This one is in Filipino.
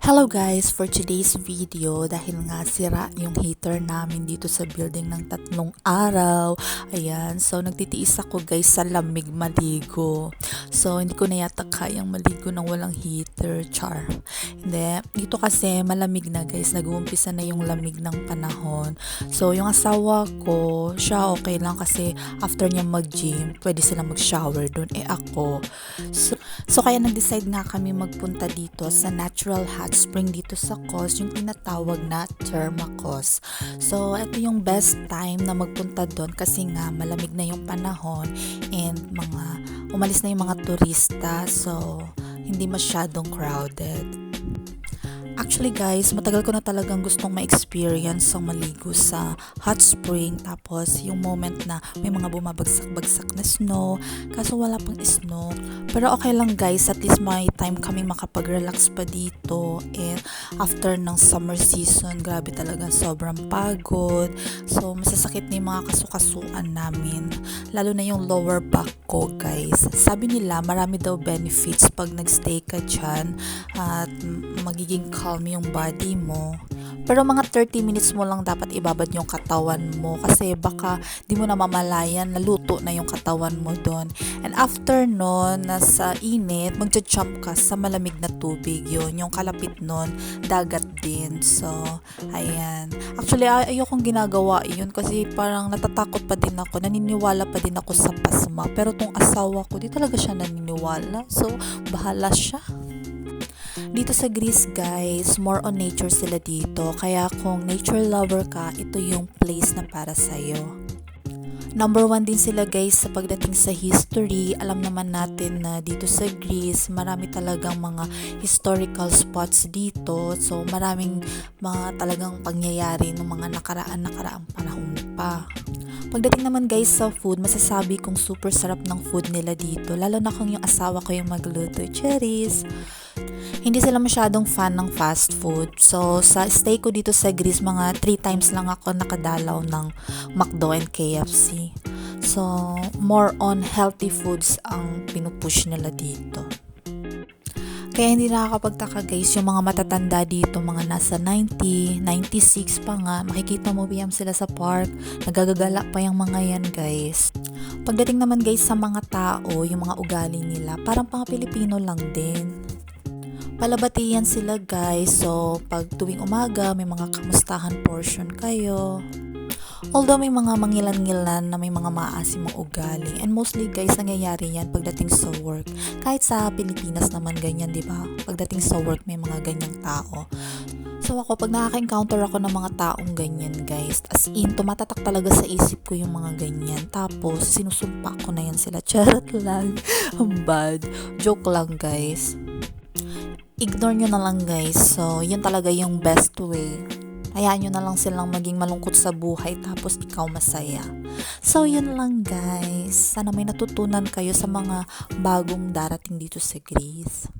Hello guys! For today's video, dahil nga sira yung heater namin dito sa building ng 3 araw. Ayan, so nagtitiis ako guys sa lamig maligo. So hindi ko na yata kayang maligo ng walang heater, char. Hindi, dito kasi malamig na guys, nag-uumpisa na yung lamig ng panahon. So yung asawa ko, siya okay lang kasi after niya mag-gym, pwede sila mag-shower dun. Ako. So kaya nag-decide nga kami magpunta dito sa Natural Hot Spring dito sa Cos, yung tinatawag na Thermacos. So ito yung best time na magpunta doon kasi nga malamig na yung panahon and umalis na yung mga turista, so hindi masyadong crowded. Actually guys, matagal ko na talagang gustong ma-experience ang maligo sa hot spring, tapos yung moment na may mga bumabagsak-bagsak na snow, kaso wala pang snow. Pero okay lang guys, at least may time kami makapag-relax pa dito. And after ng summer season, grabe talaga, sobrang pagod. So masasakit na yung mga kasukasuan namin, lalo na yung lower back ko guys. Sabi nila marami daw benefits pag nagstay ka dyan at magiging calm yung body mo. Pero mga 30 minutes mo lang dapat ibabad yung katawan mo kasi baka di mo na mamalayan, naluto na yung katawan mo doon. And after nun, nasa init, magja-jump ka sa malamig na tubig. Yun, yung kalapit nun, dagat din. So, ayan. Actually, ayokong ginagawa yun kasi parang natatakot pa din ako, naniniwala pa din ako sa pasma. Pero tong asawa ko, di talaga siya naniniwala. So, bahala siya. Dito sa Greece guys, more on nature sila dito. Kaya kung nature lover ka, ito yung place na para sa'yo. Number 1 din sila guys sa pagdating sa history. Alam naman natin na dito sa Greece, marami talagang mga historical spots dito. So maraming mga talagang pangyayari ng mga nakaraang panahon pa. Pagdating naman guys sa food, masasabi kong super sarap ng food nila dito. Lalo na kung yung asawa ko yung magluto. Cherries! Hindi sila masyadong fan ng fast food. So, sa stay ko dito sa Greece, mga 3 times lang ako nakadalaw ng McDo and KFC. So, more on healthy foods ang pinupush nila dito. Kaya hindi nakakapagtaka guys, yung mga matatanda dito, mga nasa 90, 96 pa nga, makikita mo biyam sila sa park, nagagagala pa yung mga yan guys. Pagdating naman guys sa mga tao, yung mga ugali nila, parang pang Pilipino lang din. Palabatian sila guys, so pag tuwing umaga, may mga kamustahan portion kayo. Although may mga mangilan-ngilan na may mga maasim ang ugali. And mostly guys, nangyayari yan pagdating sa work. Kahit sa Pilipinas naman ganyan, di ba? Pagdating sa work, may mga ganyang tao. So ako, pag nakaka-encounter ako ng mga taong ganyan guys, as in, tumatatak talaga sa isip ko yung mga ganyan. Tapos, sinusumpa ko na yan sila. Charot lang. Ang bad. Joke lang guys. Ignore nyo na lang guys. So, yun talaga yung best way. Hayaan nyo na lang silang maging malungkot sa buhay tapos ikaw masaya. So, yun lang guys. Sana may natutunan kayo sa mga bagong darating dito sa Greece.